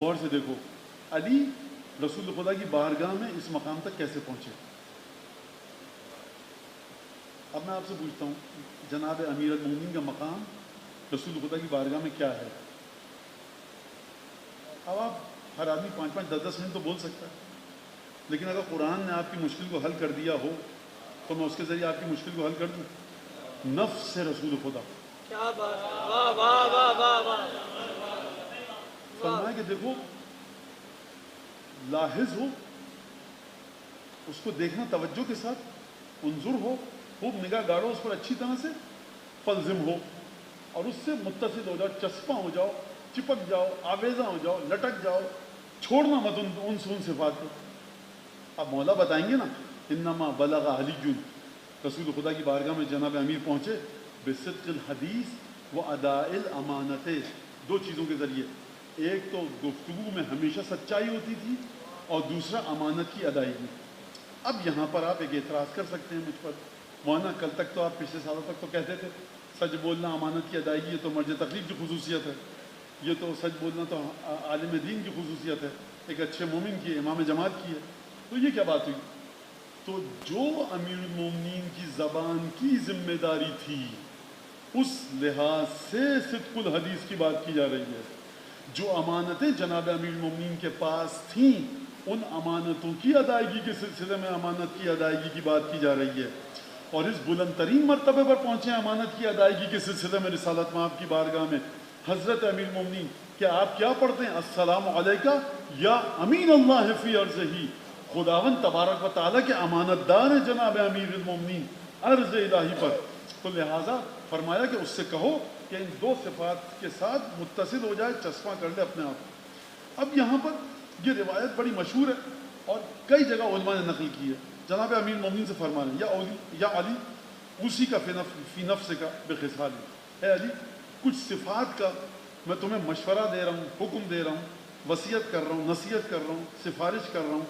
غور سے دیکھو علی رسول خدا کی بارگاہ میں اس مقام تک کیسے پہنچے. اب میں آپ سے پوچھتا ہوں جناب امیر المومنین کا مقام رسول خدا کی بارگاہ میں کیا ہے؟ اب آپ ہر آدمی 5-5 10-10 منٹ تو بول سکتا ہے، لیکن اگر قرآن نے آپ کی مشکل کو حل کر دیا ہو تو میں اس کے ذریعے آپ کی مشکل کو حل کر دوں. نفس سے رسول خدا فرمایا کہ دیکھو لاحظ ہو، اس کو دیکھنا توجہ کے ساتھ، انظر ہو، خوب نگاہ گاڑو اس پر اچھی طرح سے، فلزم ہو اور اس سے متصل ہو جاؤ، چسپاں ہو جاؤ، چپک جاؤ، آویزاں ہو جاؤ، لٹک جاؤ، چھوڑنا مت ان صفات کو. اب مولا بتائیں گے نا انما بلغ علی، رسول خدا کی بارگاہ میں جناب امیر پہنچے بصدق الحدیث و اداء الامانت، دو چیزوں کے ذریعے. ایک تو گفتگو میں ہمیشہ سچائی ہوتی تھی اور دوسرا امانت کی ادائیگی. اب یہاں پر آپ ایک اعتراض کر سکتے ہیں مجھ پر، مولانا کل تک تو آپ پچھلے سالوں تک تو کہتے تھے سچ بولنا امانت کی ادائیگی ہے تو مرج تکلیف کی خصوصیت ہے، یہ تو سچ بولنا تو عالم دین کی خصوصیت ہے، ایک اچھے مومن کی ہے، امام جماعت کی ہے. تو یہ کیا بات ہوئی؟ تو جو امیر المومنین کی زبان کی ذمہ داری تھی اس لحاظ سے صدق الحدیث کی بات کی جا رہی ہے. جو امانتیں جناب امیر المومنین کے پاس تھیں ان امانتوں کی ادائیگی کے سلسلے میں امانت کی ادائیگی کی بات کی جا رہی ہے. اور اس بلند ترین مرتبے پر پہنچے امانت کی ادائیگی کے سلسلے میں رسالت مآب کی بارگاہ میں حضرت امیر المومنین. کہ آپ کیا پڑھتے ہیں؟ السلام علیکہ یا امین اللہ فی ارضہ، خداوند تبارک و تعالیٰ کے امانت دار ہیں جناب امیر المومنین عرض الہی پر. تو لہٰذا فرمایا کہ اس سے کہو کہ ان دو صفات کے ساتھ متصل ہو جائے، چسپاں کر لے اپنے آپ. اب یہاں پر یہ روایت بڑی مشہور ہے اور کئی جگہ علماء نے نقل کی ہے. جناب امیر المومنین سے فرما رہے ہیں یا علی اسی کا فی نفس کا بخصال، اے علی کچھ صفات کا میں تمہیں مشورہ دے رہا ہوں، حکم دے رہا ہوں، وصیت کر رہا ہوں، نصیحت کر رہا ہوں، سفارش کر رہا ہوں،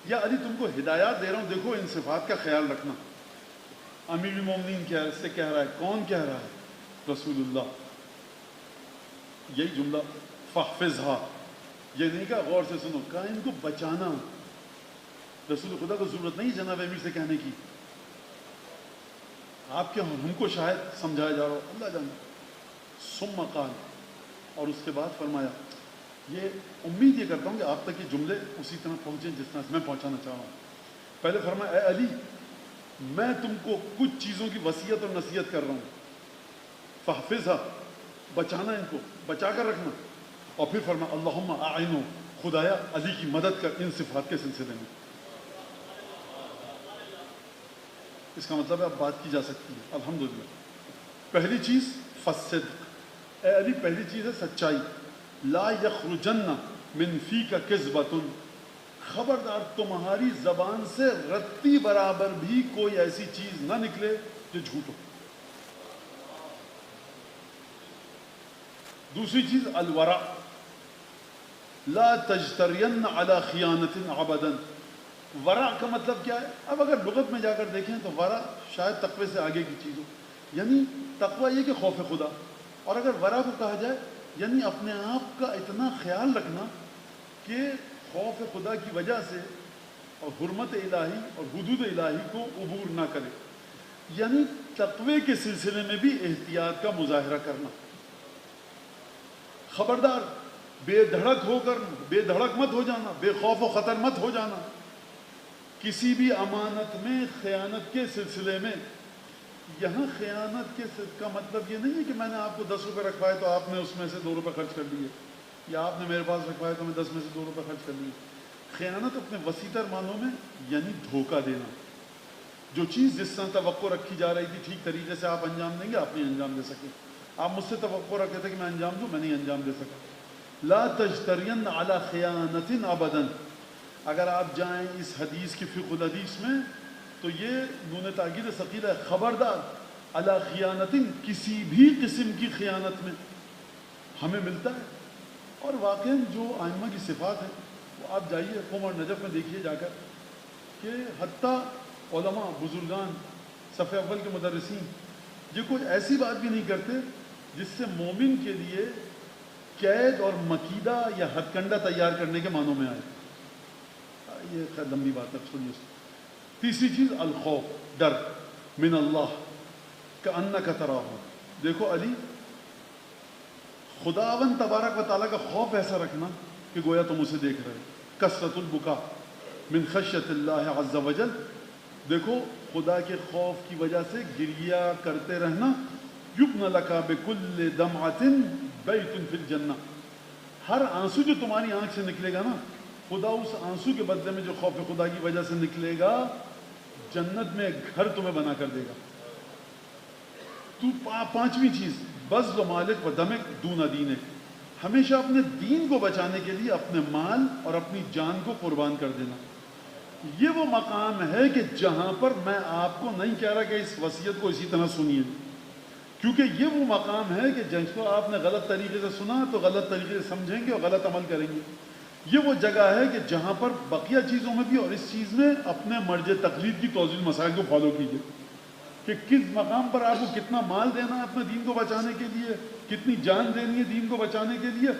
یا علی تم کو ہدایات دے رہا ہوں، دیکھو ان صفات کا خیال رکھنا. امیر المومنین سے کہہ رہا ہے، کون کہہ رہا ہے؟ رسول اللہ. یہی جملہ فاحفظھا، یہ نہیں کہا غور سے سنو، کہا ان کو بچانا. رسول خدا کو ضرورت نہیں جناب امیر سے کہنے کی، آپ کے ہم کو شاید سمجھایا جا رہا ہو، اللہ جانے. ثم قال، اور اس کے بعد فرمایا، یہ امید یہ کرتا ہوں کہ آپ تک یہ جملے اسی طرح پہنچیں جس طرح سے میں پہنچانا چاہ رہا ہوں. پہلے فرمایا اے علی میں تم کو کچھ چیزوں کی وصیت اور نصیحت کر رہا ہوں، فاحفظھا، بچانا، ان کو بچا کر رکھنا. اور پھر فرمایا اللہم اعنو، خدایا علی کی مدد کر ان صفات کے سلسلے میں. اس کا مطلب ہے اب بات کی جا سکتی ہے الحمدللہ. پہلی چیز فالصدق، اے علی پہلی چیز ہے سچائی. لا یخرجن من فیک کذبۃ، خبردار تمہاری زبان سے رتی برابر بھی کوئی ایسی چیز نہ نکلے جو جھوٹ ہو. دوسری چیز الورع، لا تجترین علی خیانت ابدا. ورع کا مطلب کیا ہے؟ اب اگر لغت میں جا کر دیکھیں تو ورع شاید تقوی سے آگے کی چیز ہو، یعنی تقوی یہ کہ خوف خدا. اور اگر ورع کو کہا جائے یعنی اپنے آپ کا اتنا خیال رکھنا کہ خوف خدا کی وجہ سے اور حرمت الہی اور حدود الہی کو عبور نہ کرے، یعنی تقوی کے سلسلے میں بھی احتیاط کا مظاہرہ کرنا. خبردار بے دھڑک مت ہو جانا، بے خوف و خطر مت ہو جانا کسی بھی امانت میں خیانت کے سلسلے میں. یہاں خیانت کا مطلب یہ نہیں ہے کہ میں نے آپ کو 10 روپے رکھوائے تو آپ نے اس میں سے 2 روپے خرچ کر لیے، یا آپ نے میرے پاس رکھوائے تو میں 10 میں سے 2 روپے خرچ کر لیے. خیانت اپنے وسیع تر معنوں میں یعنی دھوکہ دینا. جو چیز جس طرح توقع رکھی جا رہی تھی ٹھیک طریقے سے آپ انجام دیں گے، آپ نہیں انجام دے سکے. آپ مجھ سے توقع رکھتے تھے کہ میں انجام دوں، میں نہیں انجام دے سکا. لا تجترین علی خیانت ابدا. اگر آپ جائیں اس حدیث کی فقہ الحدیث میں تو یہ نون تاکید ثقیلہ ہے، خبردار علی خیانت، کسی بھی قسم کی خیانت میں ہمیں ملتا ہے. اور واقعاً جو ائمہ کی صفات ہیں وہ آپ جائیے قم اور نجف میں دیکھیے جا کر کہ حتیٰ علماء بزرگان صف اول کے مدرسین یہ کوئی ایسی بات بھی نہیں کرتے جس سے مومن کے لیے قید اور مکیدہ یا ہتھ کنڈا تیار کرنے کے معنوں میں آئے. یہ خیر لمبی بات ہے، چھوڑیے. تیسری چیز الخوف، ڈر، من اللہ کأنک تراہ. دیکھو علی، خداوند تبارک و تعالیٰ کا خوف ایسا رکھنا کہ گویا تم اسے دیکھ رہے. کثرت البکا من خشیت اللہ عز وجل. دیکھو خدا کے خوف کی وجہ سے گریا کرتے رہنا. یبن لک بکل دمعۃ بیت فی الجنہ. ہر آنسو جو تمہاری آنکھ سے نکلے گا نا، خدا اس آنسو کے بدلے میں جو خوف خدا کی وجہ سے نکلے گا، جنت میں ایک گھر تمہیں بنا کر دے گا. تو پانچویں چیز بذل مالک و دمک دون دینک. ہمیشہ اپنے دین کو بچانے کے لیے اپنے مال اور اپنی جان کو قربان کر دینا. یہ وہ مقام ہے کہ جہاں پر میں آپ کو نہیں کہہ رہا کہ اس وصیت کو اسی طرح سنیے، کیونکہ یہ وہ مقام ہے کہ جس کو آپ نے غلط طریقے سے سنا تو غلط طریقے سے سمجھیں گے اور غلط عمل کریں گے. یہ وہ جگہ ہے کہ جہاں پر بقیہ چیزوں میں بھی اور اس چیز میں اپنے مرج تقلید کی توضیح مسائل کو فالو کیجیے کہ کس مقام پر آپ کو کتنا مال دینا ہے اپنے دین کو بچانے کے لیے، کتنی جان دینی ہے دین کو بچانے کے لیے.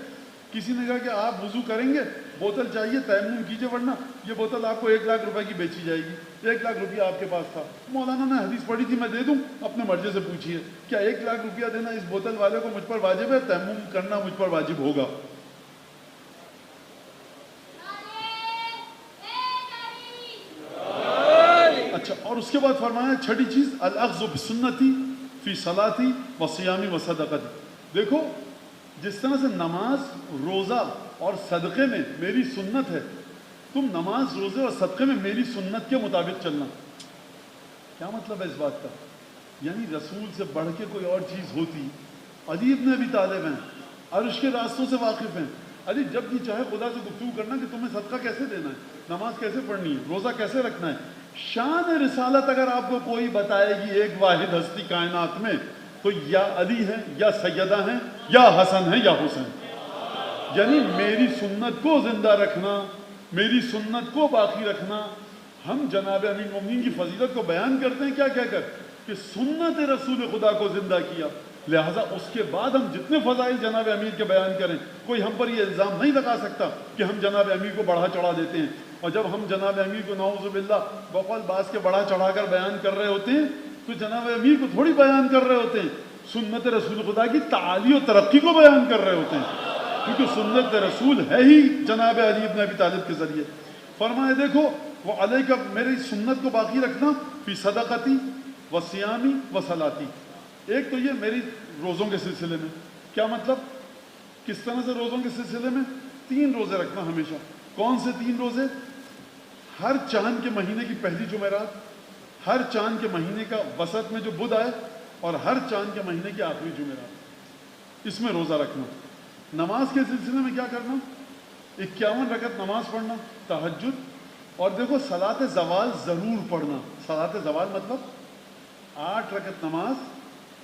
کسی نے کہا کہ آپ وضو کریں گے، بوتل چاہیے، تیمم کیجیے، ورنہ یہ بوتل آپ کو 1 لاکھ روپے کی بیچی جائے گی. 1 لاکھ روپیہ آپ کے پاس تھا، مولانا نے حدیث پڑھی تھی میں دے دوں، اپنے مرضی سے پوچھیے کیا 1 لاکھ روپیہ دینا اس بوتل والے کو مجھ پر واجب ہے؟ تیمم کرنا مجھ پر واجب ہوگا. اچھا، اور اس کے بعد فرمایا چھٹی چیز الاخذ بسنتی فی صلاتی و صیامی و صدقتی. دیکھو جس طرح سے نماز، روزہ اور صدقے میں میری سنت ہے، تم نماز، روزے اور صدقے میں میری سنت کے مطابق چلنا. کیا مطلب ہے اس بات کا؟ یعنی رسول سے بڑھ کے کوئی اور چیز ہوتی. علی ابن ابی طالب ہیں، عرش کے راستوں سے واقف ہیں. علی جب جی چاہے خدا سے گفتگو کرنا کہ تمہیں صدقہ کیسے دینا ہے، نماز کیسے پڑھنی ہے، روزہ کیسے رکھنا ہے. شان رسالت اگر آپ کو کوئی بتائے گی ایک واحد ہستی کائنات میں، تو یا علی ہیں، یا سیدہ ہیں، یا حسن ہیں، یا حسین. یعنی میری سنت کو زندہ رکھنا، میری سنت کو باقی رکھنا. ہم جناب امیر المومنین کی فضیلت کو بیان کرتے ہیں کیا کہہ کر کہ سنت رسول خدا کو زندہ کیا. لہٰذا اس کے بعد ہم جتنے فضائل جناب امیر کے بیان کریں، کوئی ہم پر یہ الزام نہیں لگا سکتا کہ ہم جناب امیر کو بڑھا چڑھا دیتے ہیں. اور جب ہم جناب امیر کو نعوذ باللہ بقول باز کے بڑھا چڑھا کر بیان کر رہے ہوتے ہیں تو جناب امیر کو تھوڑی بیان کر رہے ہوتے ہیں، سنت رسول خدا کی تعالی و ترقی کو بیان کر رہے ہوتے ہیں، کیونکہ سنت رسول ہے ہی جناب علی ابن ابی طالب کے ذریعے. فرمائے دیکھو وہ علیہ کا میری سنت کو باقی رکھنا فی صدقتی و صیامی و صلاتی. ایک تو یہ میری روزوں کے سلسلے میں. کیا مطلب؟ کس طرح سے روزوں کے سلسلے میں 3 روزے رکھنا ہمیشہ. کون سے 3 روزے؟ ہر چاند کے مہینے کی پہلی جمعرات، ہر چاند کے مہینے کا وسط میں جو بدھ آئے، اور ہر چاند کے مہینے کی آخری جمعرات. اس میں روزہ رکھنا. نماز کے سلسلے میں کیا کرنا؟ 51 رکعت نماز پڑھنا، تہجد. اور دیکھو صلاۃ زوال ضرور پڑھنا. صلاۃ زوال مطلب 8 رکعت نماز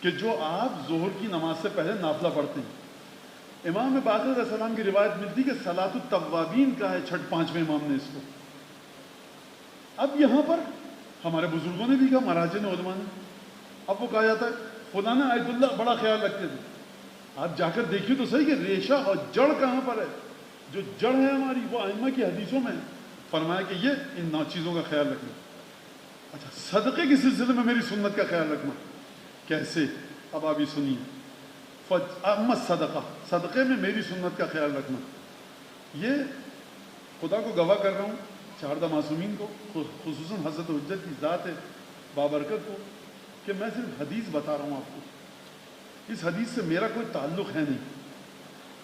کہ جو آپ ظہر کی نماز سے پہلے نافلہ پڑھتے ہیں. امام باقر علیہ السلام کی روایت ملتی کہ صلاۃ التوابین کا ہے 5ویں امام نے اس کو. اب یہاں پر ہمارے بزرگوں نے بھی کہا، مراجع علماء نے. اب وہ کہا جاتا ہے خدا نے آیت اللہ بڑا خیال رکھتے تھے. آپ جا کر دیکھیے تو صحیح کہ ریشہ اور جڑ کہاں پر ہے. جو جڑ ہے ہماری وہ ائمہ کی حدیثوں میں فرمایا کہ یہ ان 9 چیزوں کا خیال رکھنا. اچھا، صدقے کے سلسلے میں میری سنت کا خیال رکھنا کیسے؟ اب آپ یہ سنیے. اما صدقہ، صدقے میں میری سنت کا خیال رکھنا. یہ خدا کو گواہ کر رہا ہوں، 4 معصومین کو، خصوصاً حضرت حجت کی ذات بابرکت کو، کہ میں صرف حدیث بتا رہا ہوں آپ کو. اس حدیث سے میرا کوئی تعلق ہے نہیں.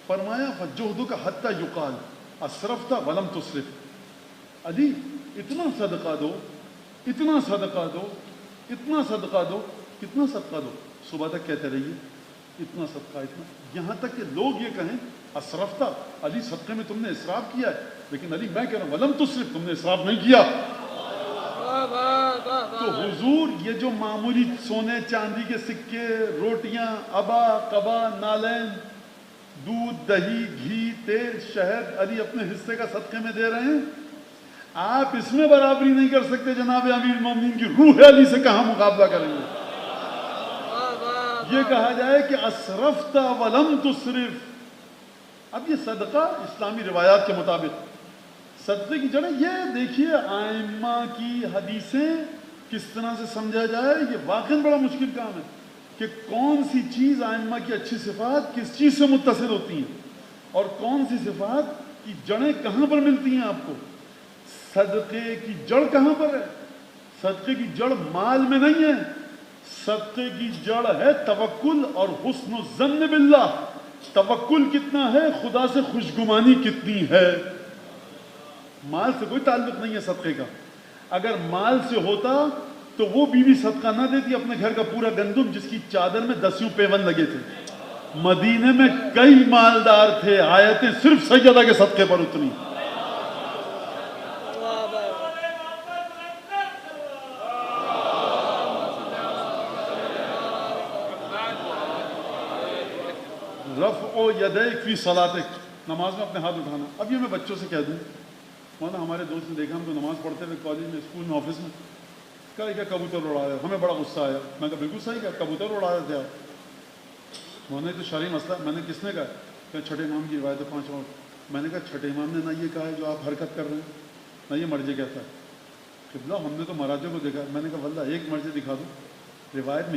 فرمایا فجہدک حتی یقال اسرفت ولم تسرف. علی اتنا صدقہ دو، اتنا صدقہ دو، اتنا صدقہ دو. کتنا صدقہ دو؟ صبح تک کہتے رہیے اتنا صدقہ، اتنا، یہاں تک کہ لوگ یہ کہیں اسرفت، علی صدقے میں تم نے اسراف کیا ہے. لیکن علی میں کہہ رہا ہوں ولم تسرف، تم نے اسراف نہیں کیا. تو حضور یہ جو معمولی سونے چاندی کے سکے، روٹیاں، ابا قبا، نالین، دودھ، دہی، گھی، تیل، شہد، علی اپنے حصے کا صدقے میں دے رہے ہیں. آپ اس میں برابری نہیں کر سکتے جناب امیر المومنین کی روح علی سے کہاں مقابلہ کریں گے؟ یہ کہا جائے کہ اسرفت ولم تسرف، اب یہ صدقہ اسلامی روایات کے مطابق صدقے کی جڑیں یہ دیکھیے آئمہ کی حدیثیں کس طرح سے سمجھا جائے، یہ واقعاً بڑا مشکل کام ہے کہ کون سی چیز آئمہ کی اچھی صفات کس چیز سے متصل ہوتی ہیں اور کون سی صفات کی جڑیں کہاں پر ملتی ہیں آپ کو۔ صدقے کی جڑ کہاں پر ہے؟ صدقے کی جڑ مال میں نہیں ہے، صدقے کی جڑ ہے توکل اور حسن الظن باللہ۔ توکل کتنا ہے، خدا سے خوشگمانی کتنی ہے۔ مال سے کوئی تعلق نہیں ہے صدقے کا۔ اگر مال سے ہوتا تو وہ بیوی صدقہ نہ دیتی اپنے گھر کا پورا گندم جس کی چادر میں 10 پیون لگے تھے۔ مدینے میں کئی مالدار تھے، آیتیں صرف سیدہ کے صدقے پر اتری۔ رفع یدیک فی صلاتک، نماز میں اپنے ہاتھ اٹھانا۔ اب یہ میں بچوں سے کہہ دوں، مولانا ہمارے دوست نے دیکھا ہم تو نماز پڑھتے ہوئے کالج میں، اسکول میں، آفس میں، کہا کیا کبوتر اڑایا، ہمیں بڑا غصہ آیا۔ میں کہا بالکل صحیح، کہا کبوتر اڑا رہے تھے آپ۔ مولانا تو شرعی مسئلہ۔ میں نے کس نے کہا؟ کہ چھٹے امام کی روایت ہے 5 وقت۔ میں نے کہا چھٹے امام نے نہ یہ کہا ہے جو آپ حرکت کر رہے ہیں، نہ یہ مرجع کہتا ہے۔ قبلہ ہم نے تو مراجع کو دیکھا۔ میں نے کہا واللہ ایک مرجع دکھا دو روایت میں